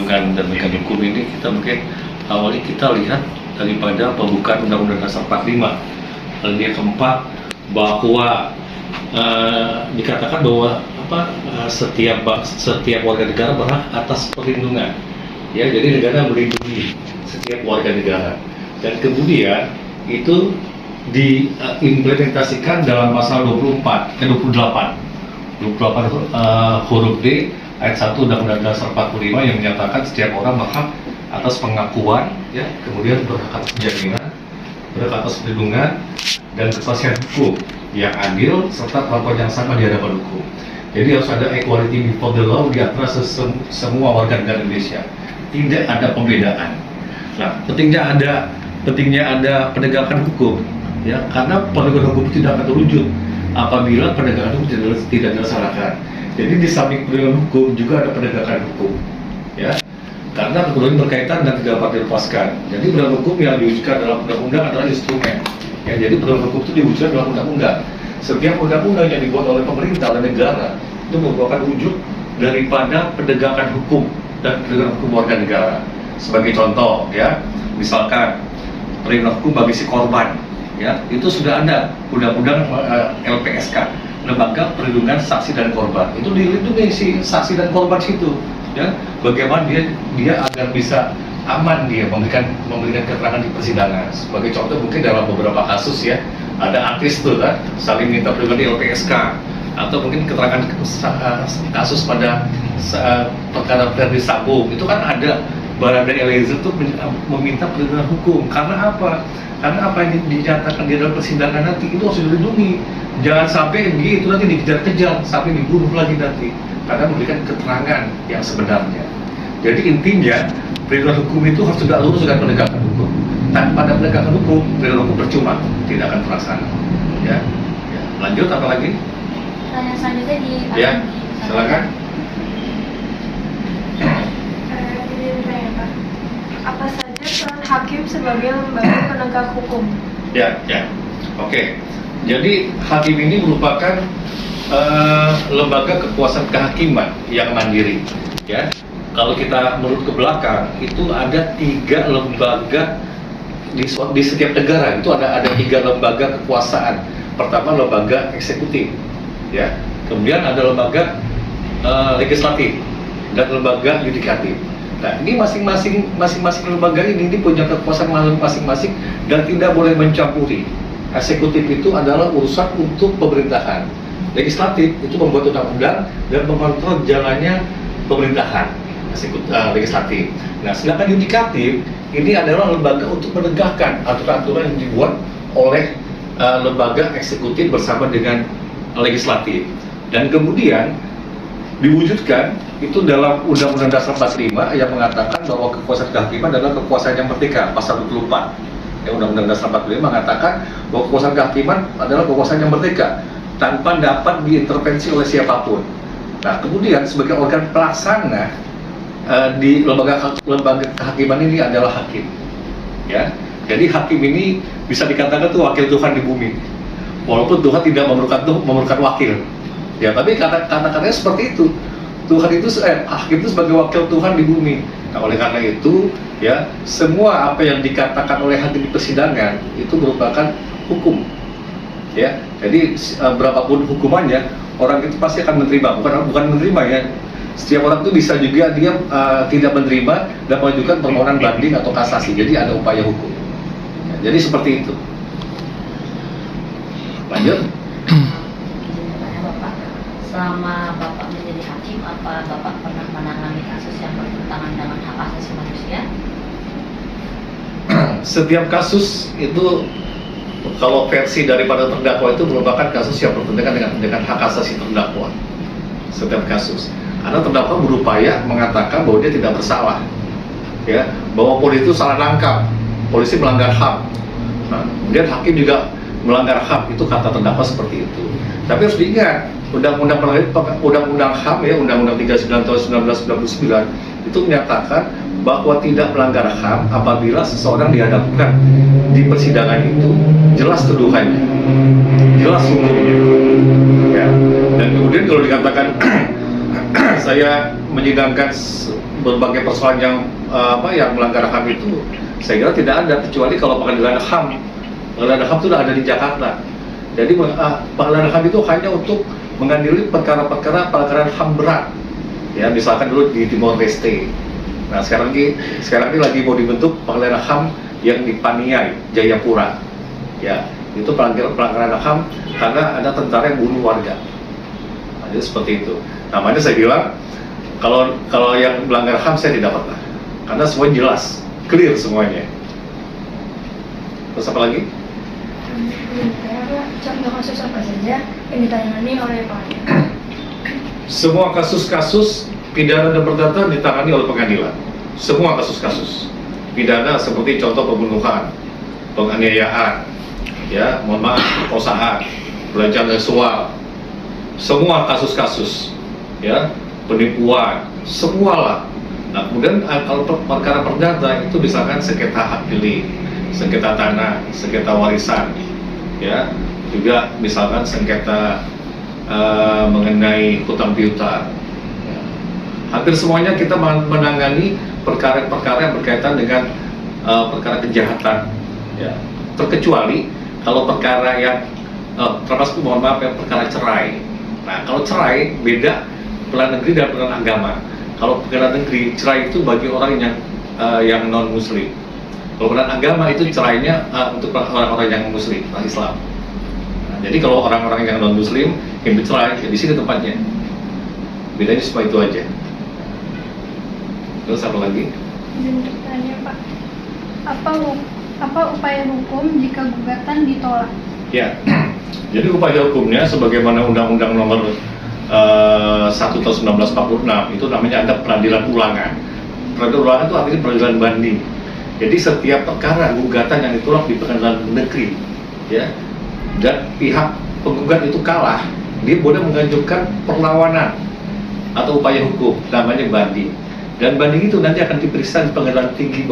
dan hukum ini kita mungkin awalnya kita lihat daripada pembukaan Undang-Undang Dasar 45 alinea keempat bahwa dikatakan bahwa setiap warga negara berhak atas perlindungan. Ya, jadi negara melindungi setiap warga negara. Dan kemudian itu diimplementasikan dalam pasal 28 huruf D ayat 1 Undang-Undang Dasar 45 yang menyatakan setiap orang berhak atas pengakuan, ya, kemudian berhak atas jaminan, berhak atas perlindungan dan kepastian hukum yang adil serta perlakuan yang sama di hadapan hukum. Jadi harus ada equality before the law di antara semua warga negara Indonesia. Tidak ada pembedaan. Nah, pentingnya ada penegakan hukum, ya, karena penegakan hukum tidak akan terwujud apabila penegakan hukum tidak dilaksanakan. Jadi di samping penegakan hukum juga ada penegakan hukum, ya, karena kemudian berkaitan dan tidak dapat dilepaskan. Jadi penegakan hukum yang diwujudkan dalam undang-undang adalah instrumen. Ya, jadi penegakan hukum itu diwujudkan dalam undang-undang. Setiap undang-undang yang dibuat oleh pemerintah, oleh negara, itu merupakan wujud daripada penegakan hukum dan penegakan hukum warga negara. Sebagai contoh, ya, misalkan perlindungan hukum bagi si korban, ya, itu sudah ada undang-undang LPSK, Lembaga Perlindungan Saksi dan Korban. Itu dilindungi si saksi dan korban situ, ya. Bagaimana dia agar bisa aman dia memberikan keterangan di persidangan. Sebagai contoh mungkin dalam beberapa kasus, ya, ada artis tuh kan saling minta perlindungan di LPSK, atau mungkin keterangan kasus pada perkara Verdi Sambo itu kan ada Barada Eliezer itu meminta perlindungan hukum. Karena apa? Karena apa yang dinyatakan di dalam persidangan nanti itu harus dilindungi. Jangan sampai dia itu nanti dikejar-kejar sampai dibunuh lagi nanti karena memberikan keterangan yang sebenarnya. Jadi intinya perlindungan hukum itu harus tegak lurus dengan penegakan hukum. Tanpa ada penegakan hukum, perlindungan hukum percuma, tidak akan terlaksana. Ya. Lanjut apa lagi? Pertanyaan selanjutnya di ya, silakan. Apa saja peran hakim sebagai lembaga penegak hukum? Ya. Oke. Jadi hakim ini merupakan lembaga kekuasaan kehakiman yang mandiri. Ya. Kalau kita menurut ke belakang, itu ada 3 lembaga di setiap negara. Itu ada 3 lembaga kekuasaan. Pertama lembaga eksekutif, ya. Kemudian ada lembaga legislatif dan lembaga yudikatif. Nah, ini masing-masing lembaga ini punya kekuasaan masing-masing dan tidak boleh mencampuri. Eksekutif itu adalah urusan untuk pemerintahan. Legislatif itu membuat undang-undang dan mengontrol jalannya pemerintahan. Legislatif. Nah, sedangkan yudikatif ini adalah lembaga untuk menegakkan aturan-aturan yang dibuat oleh lembaga eksekutif bersama dengan legislatif. Dan kemudian diwujudkan itu dalam Undang-Undang Dasar 45 yang mengatakan bahwa kekuasaan kehakiman adalah kekuasaan yang merdeka. Pasal 24 Undang-Undang Dasar 45 mengatakan bahwa kekuasaan kehakiman adalah kekuasaan yang merdeka tanpa dapat diintervensi oleh siapapun. Nah, kemudian sebagai organ pelaksana di lembaga kehakiman ini adalah hakim, ya. Jadi hakim ini bisa dikatakan tuh wakil Tuhan di bumi, walaupun Tuhan tidak memerlukan wakil, ya. Tapi kata-katanya seperti itu. Tuhan itu hakim itu sebagai wakil Tuhan di bumi. Nah, oleh karena itu, ya, semua apa yang dikatakan oleh hakim di persidangan itu merupakan hukum, ya. Jadi berapapun hukumannya, orang itu pasti akan menerima, bukan menerima, ya. Setiap orang itu bisa juga dia tidak menerima dan mengajukan permohonan banding atau kasasi. Jadi ada upaya hukum. Ya, jadi seperti itu. Lanjut. Bapak, selama Bapak menjadi hakim, apa Bapak pernah menangani kasus yang bertentangan dengan hak asasi manusia? Setiap kasus itu, kalau versi daripada terdakwa itu merupakan kasus yang bertentangan dengan hak asasi terdakwa. Setiap kasus. Karena terdakwa berupaya mengatakan bahwa dia tidak bersalah, ya, bahwa polisi itu salah nangkap, polisi melanggar HAM. Nah, kemudian hakim juga melanggar HAM, itu kata terdakwa seperti itu. Tapi harus diingat, undang-undang HAM, ya, Undang-Undang 39 tahun 1999 itu menyatakan bahwa tidak melanggar HAM apabila seseorang dihadapkan di persidangan itu jelas tuduhannya, jelas hukumnya, ya. Dan kemudian kalau dikatakan saya menyidangkan berbagai persoalan yang yang melanggar HAM itu, saya kira tidak ada, kecuali kalau pengadilan HAM. Pengadilan HAM itu sudah ada di Jakarta. Jadi pengadilan HAM itu hanya untuk mengadili perkara-perkara pelanggaran HAM berat. Ya, misalkan dulu di Timor Leste. Nah, sekarang ini lagi mau dibentuk pengadilan HAM yang di Paniai, Jayapura. Ya, itu pelanggaran HAM karena ada tentara yang bunuh warga. Nah, jadi seperti itu. Namanya saya bilang kalau yang melanggar HAM saya tidak pernah, karena semuanya jelas, clear semuanya. Terus apa lagi? Contoh kasus apa saja yang ditangani oleh pengadilan? Semua kasus-kasus pidana dan perdata ditangani oleh pengadilan. Semua kasus-kasus pidana seperti contoh pembunuhan, penganiayaan, ya, mohon maaf, perkosaan, pelecehan seksual, semua kasus-kasus, ya, penipuan, semualah. Nah, kemudian kalau perkara perdata itu misalkan sengketa hak pilih, sengketa tanah, sengketa warisan, ya, juga misalkan sengketa mengenai hutang piutang. Ya. Hampir semuanya kita menangani perkara-perkara yang berkaitan dengan perkara kejahatan, ya. Terkecuali kalau perkara yang termasuk, mohon maaf ya, perkara cerai. Nah, kalau cerai beda pengadilan negeri dan pengadilan agama. Kalau pengadilan negeri, cerai itu bagi orang yang non muslim. Kalau pengadilan agama itu cerainya untuk orang-orang yang muslim, orang Islam. Nah, jadi kalau orang-orang yang non muslim yang bercerai, ya di sini tempatnya. Bedanya cuma itu aja. Terus apa lagi? Izin bertanya, Pak. Apa upaya hukum jika gugatan ditolak? Ya, jadi upaya hukumnya sebagaimana Undang-Undang Nomor 1 tahun 1946 itu namanya ada peradilan ulangan. Peradilan ulangan itu artinya peradilan banding. Jadi setiap perkara gugatan yang ditolak di pengadilan negeri, ya, dan pihak penggugat itu kalah, dia boleh mengajukan perlawanan atau upaya hukum, namanya banding. Dan banding itu nanti akan diperiksa di pengadilan tinggi,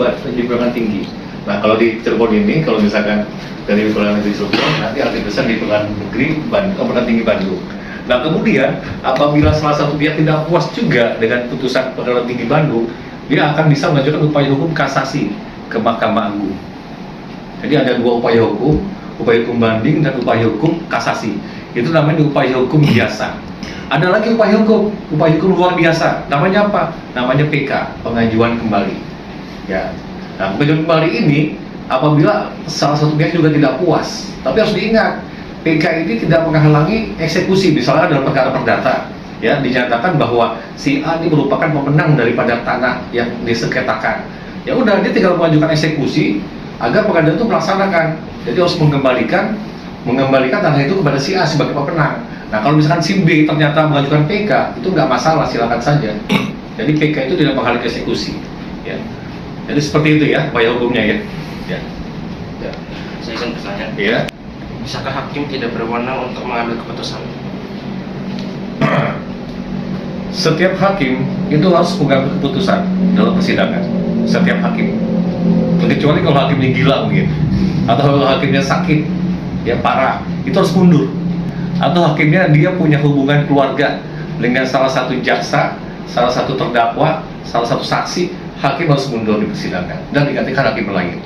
Nah, kalau di Cirebon ini, kalau misalkan dari pengadilan negeri Cirebon, nanti akan diperiksa di pengadilan negeri pengadilan tinggi Bandung. Nah, kemudian apabila salah satu pihak tidak puas juga dengan putusan pengadilan tinggi Bandung, dia akan bisa mengajukan upaya hukum kasasi ke Mahkamah Agung. Jadi ada dua upaya hukum banding dan upaya hukum kasasi. Itu namanya upaya hukum biasa. Ada lagi upaya hukum luar biasa. Namanya apa? Namanya PK, pengajuan kembali. Ya. Nah, pengajuan kembali ini apabila salah satu pihak juga tidak puas. Tapi harus diingat, PK ini tidak menghalangi eksekusi. Misalnya dalam perkara perdata, ya, dinyatakan bahwa si A ini merupakan pemenang daripada tanah yang disengketakan. Ya udah, dia tinggal mengajukan eksekusi agar pengadilan itu melaksanakan. Jadi harus mengembalikan tanah itu kepada si A sebagai pemenang. Nah, kalau misalkan si B ternyata mengajukan PK, itu nggak masalah, silakan saja. Jadi PK itu tidak menghalangi eksekusi. Ya. Jadi seperti itu ya, upaya hukumnya ya. Ya. Ya. Saya ingin bertanya. Ya. Bisakah hakim tidak berwenang untuk mengambil keputusan? Setiap hakim itu harus mengambil keputusan dalam persidangan. Setiap hakim. Kecuali kalau hakimnya gila mungkin, atau kalau hakimnya sakit, ya parah, itu harus mundur. Atau hakimnya dia punya hubungan keluarga dengan salah satu jaksa, salah satu terdakwa, salah satu saksi, hakim harus mundur di persidangan dan digantikan hakim lain.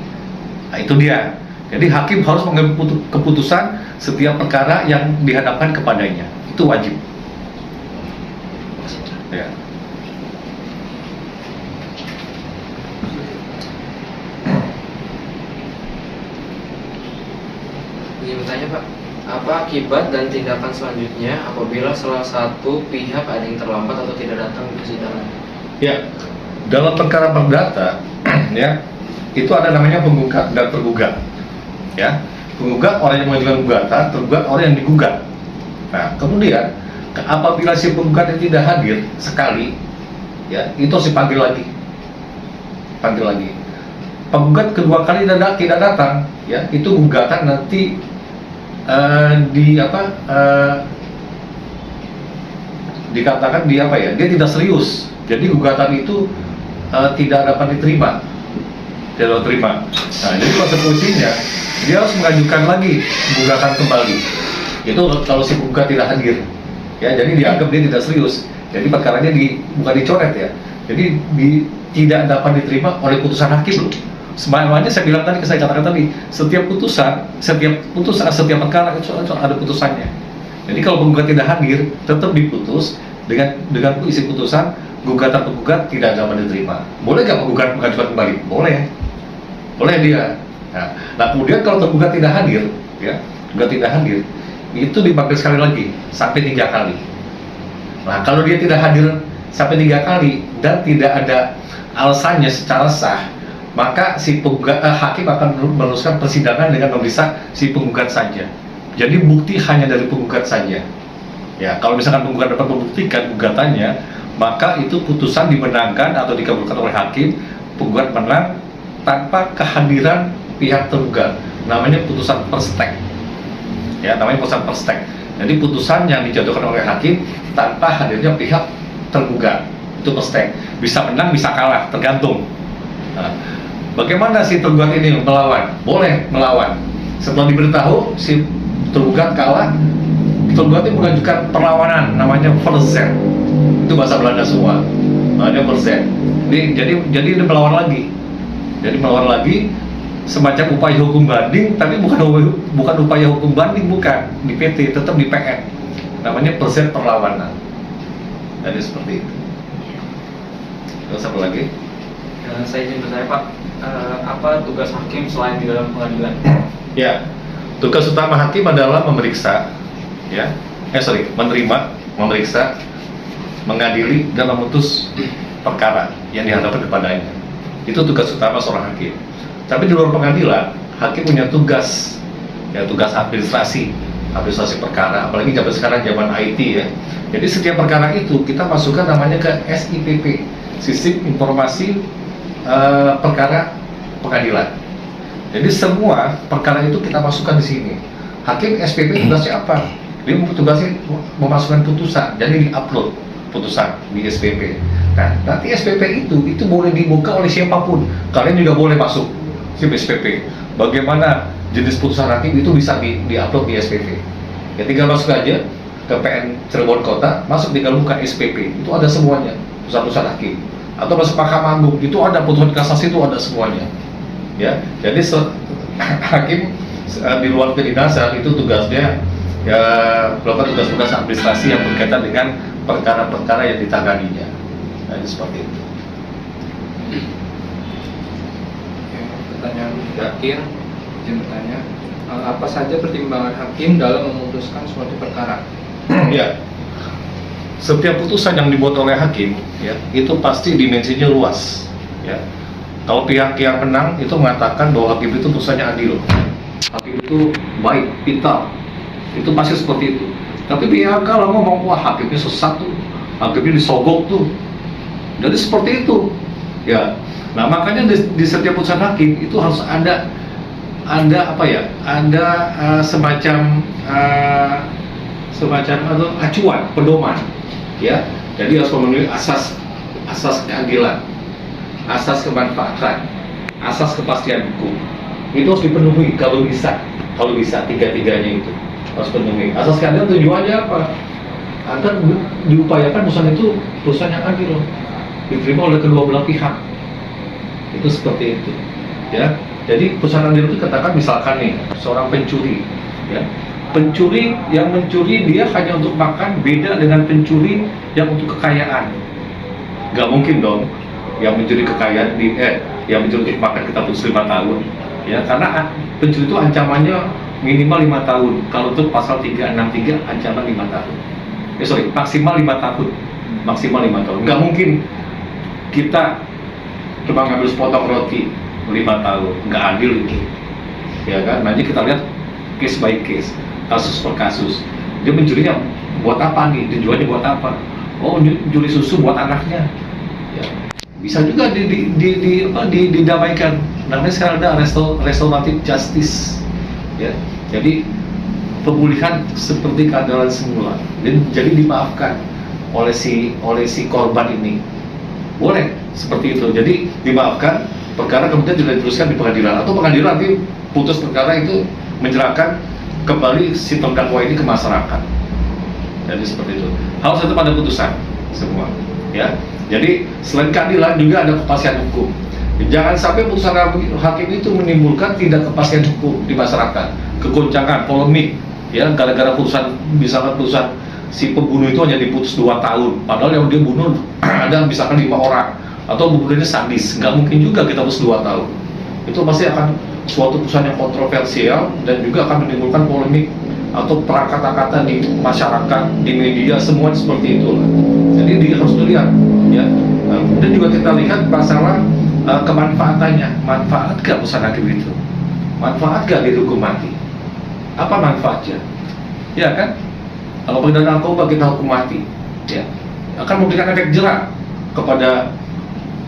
Nah, itu dia. Jadi hakim harus mengambil keputusan setiap perkara yang dihadapkan kepadanya. Itu wajib. Ya. Ingin bertanya, Pak, apa akibat dan tindakan selanjutnya apabila salah satu pihak ada yang terlambat atau tidak datang ke persidangan? Ya, dalam perkara perdata, ya, itu ada namanya penggugat dan tergugat. Ya, penggugat orang yang mengajukan gugatan, tergugat orang yang digugat. Nah, kemudian apabila si penggugat yang tidak hadir sekali, ya, itu harus dipanggil lagi. Panggil lagi. Penggugat kedua kali tidak datang, ya, itu gugatan nanti dikatakan dia tidak serius. Jadi gugatan itu tidak dapat diterima. Nah, jadi konsekuensinya dia harus mengajukan lagi gugatan kembali. Itu kalau si penggugat tidak hadir, ya, jadi dianggap dia tidak serius. Jadi perkaranya bukan dicoret ya. Jadi tidak dapat diterima oleh putusan hakim loh. Semuanya saya bilang tadi, saya katakan tadi, setiap perkara itu ada putusannya. Jadi kalau penggugat tidak hadir, tetap diputus dengan isi putusan gugatan penggugat tidak dapat diterima. Boleh nggak penggugat mengajukan kembali? Boleh dia. Nah kemudian kalau tergugat tidak hadir, ya, gugat tidak hadir, itu dipanggil sekali lagi sampai 3 kali. Nah kalau dia tidak hadir sampai 3 kali dan tidak ada alasannya secara sah, maka si hakim akan meneruskan persidangan dengan memeriksa si penggugat saja. Jadi bukti hanya dari penggugat saja. Ya, kalau misalkan penggugat dapat membuktikan gugatannya, maka itu putusan dimenangkan atau dikabulkan oleh hakim, penggugat menang tanpa kehadiran pihak tergugat. Namanya putusan perstek. Ya, namanya putusan perstek. Jadi putusan yang dijatuhkan oleh hakim tanpa hadirnya pihak tergugat. Itu perstek. Bisa menang, bisa kalah, tergantung. Nah, bagaimana si tergugat ini melawan? Boleh melawan. Setelah diberitahu si tergugat kalah, tergugat ini mengajukan perlawanan, namanya verzet. Itu bahasa Belanda semua. Namanya verzet. Jadi dia melawan lagi. Jadi melawan lagi semacam upaya hukum banding, tapi bukan upaya hukum banding, bukan di PT, tetap di PN. Namanya verzet perlawanan. Jadi seperti itu. Terus apa lagi? Saya izin bertanya Pak, apa tugas hakim selain di dalam pengadilan? Ya, tugas utama hakim adalah memeriksa, ya, menerima, memeriksa, mengadili dan memutus perkara yang dihadapkan kepadanya. Itu tugas utama seorang hakim. Tapi di luar pengadilan, hakim punya tugas, ya, tugas administrasi perkara. Apalagi sekarang zaman IT ya. Jadi setiap perkara itu kita masukkan namanya ke SIPP, Sistem Informasi Perkara Pengadilan. Jadi semua perkara itu kita masukkan di sini. Hakim SPP tugasnya apa? Dia tugasnya memasukkan putusan, jadi di-upload putusan di SPP. Nah, nanti SPP itu boleh dibuka oleh siapapun. Kalian juga boleh masuk di SPP. Bagaimana jenis putusan hakim itu bisa di-upload di SPP. Ya tinggal masuk aja ke PN Cirebon Kota, masuk tinggal buka SPP. Itu ada semuanya, putusan hakim. Atau masuk Mahkamah Agung, itu ada putusan kasasi, itu ada semuanya. Ya, jadi hakim di luar kedinasan itu tugasnya ya melakukan tugas-tugas administrasi yang berkaitan dengan perkara-perkara yang ditanganinya. Nah, ini seperti itu. Pertanyaan terakhir, izin bertanya, apa saja pertimbangan hakim dalam memutuskan suatu perkara? Ya, setiap putusan yang dibuat oleh hakim, ya, itu pasti dimensinya luas. Ya, kalau pihak yang menang itu mengatakan bahwa hakim itu putusannya adil, hakim itu baik, pintar, itu pasti seperti itu. Tapi pihak kalau ngomong wah hakimnya sesat tuh, hakimnya disogok tuh, jadi seperti itu. Ya, nah makanya di setiap putusan hakim itu harus ada apa ya? Ada semacam atau acuan, pedoman. Ya, jadi harus memenuhi asas keadilan, asas kemanfaatan, asas kepastian hukum. Itu harus dipenuhi kalau bisa tiga-tiganya itu harus penuhi. Asas keadilan tujuannya apa? Agar diupayakan putusan itu putusan yang adil, diterima oleh kedua belah pihak. Itu seperti itu. Ya, jadi putusan adil itu katakan misalkan nih seorang pencuri, ya. Pencuri yang mencuri dia hanya untuk makan, beda dengan pencuri yang untuk kekayaan. Gak mungkin dong yang mencuri kekayaan yang mencuri untuk makan kita putus 5 tahun. Ya, karena pencuri itu ancamannya minimal 5 tahun. Kalau untuk pasal 363 ancaman 5 tahun. Maksimal 5 tahun. Maksimal 5 tahun. Gak mungkin kita cuma ngambil sepotong roti 5 tahun. Gak adil itu. Ya kan? Nanti kita lihat case by case, kasus per kasus. Dia mencurinya buat apa nih? Tujuannya buat apa? Oh, mencuri susu buat anaknya. Ya. Bisa juga didamaikan. Namanya sekarang ada restoratif justice. Ya. Jadi pemulihan seperti keadaan semula. Dan jadi dimaafkan oleh si korban ini. Boleh seperti itu. Jadi dimaafkan, perkara kemudian tidak diteruskan di pengadilan, atau pengadilan nanti putus perkara itu menyerahkan kembali si terdakwa ini ke masyarakat. Jadi seperti itu. Harus tetap ada putusan. semua, ya. Jadi selain keadilan juga ada kepastian hukum. Jangan sampai putusan hakim itu menimbulkan tidak kepastian hukum di masyarakat, kegoncangan, polemik, ya, gara-gara putusan, misalnya putusan si pembunuh itu hanya diputus 2 tahun, padahal yang dia bunuh ada misalkan 5 orang, atau pembunuhnya sadis, nggak mungkin juga kita putus 2 tahun. Itu pasti akan suatu putusan yang kontroversial dan juga akan menimbulkan polemik atau perang kata-kata di masyarakat, di media, semuanya seperti itu. Jadi dia harus dilihat, ya. Dan juga kita lihat masalah kemanfaatannya, manfaat gak putusan hakim itu, manfaat gak dihukum mati, apa manfaatnya, ya kan? Kalau pengedar narkoba kita hukum mati, ya, akan memberikan efek jerak kepada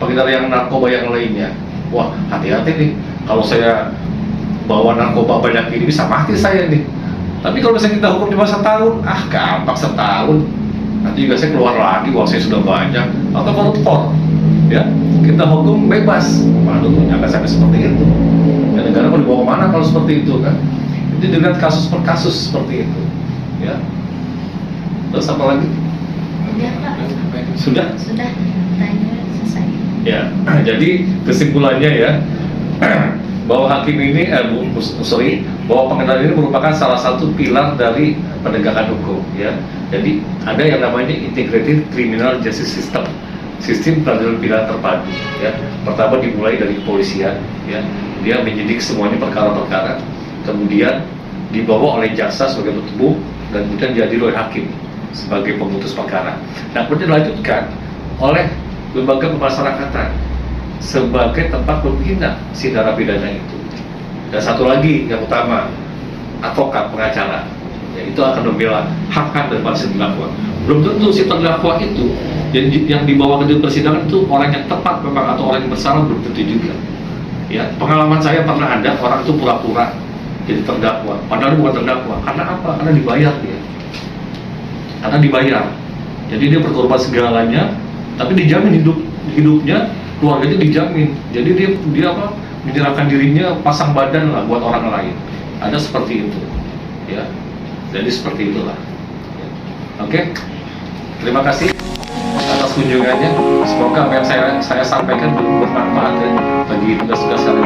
pengedar yang narkoba yang lainnya. Wah, hati-hati nih, kalau saya bawa narkoba banyak ini bisa mati saya nih. Tapi kalau misalnya kita hukum cuma setahun, gampang setahun. Nanti juga saya keluar lagi, uang saya sudah banyak. Atau koruptor, ya, kita hukum bebas. Waduh, jangan sampai seperti itu. Dan negara mau dibawa kemana kalau seperti itu kan? Jadi dengan kasus per kasus seperti itu, ya. Terus apa lagi? Sudah Pak. Sudah? Sudah, tanya selesai. Ya, jadi kesimpulannya ya, bahwa hakim ini, bahwa pengadilan ini merupakan salah satu pilar dari penegakan hukum, ya. Jadi ada yang namanya integrated criminal justice system, sistem peradilan pidana terpadu, ya. Pertama dimulai dari kepolisian, ya, dia menyidik semuanya perkara-perkara, kemudian dibawa oleh jaksa sebagai penuntut umum dan kemudian diadili oleh hakim sebagai pemutus perkara. Nah, kemudian dilanjutkan oleh lembaga pemasyarakatan sebagai tempat pembina si narapidana itu. Dan satu lagi yang utama, advokat, pengacara, ya, itu akan membela hak-hak daripada si terdakwa. Belum tentu si terdakwa itu yang dibawa ke persidangan itu orang yang tepat memang atau orang yang bersalah, belum tentu juga. Ya, pengalaman saya pernah ada orang itu pura-pura jadi terdakwa, padahal bukan terdakwa. Karena apa? Karena dibayar dia. Karena dibayar. Jadi dia berkorban segalanya, tapi dijamin hidupnya, keluarganya dijamin. Jadi dia apa? Menyerahkan dirinya, pasang badan lah buat orang lain. Ada seperti itu, ya. Jadi seperti itulah. Oke, terima kasih atas kunjungannya. Semoga apa yang saya sampaikan bermanfaat ya bagi tugas-tugas kalian.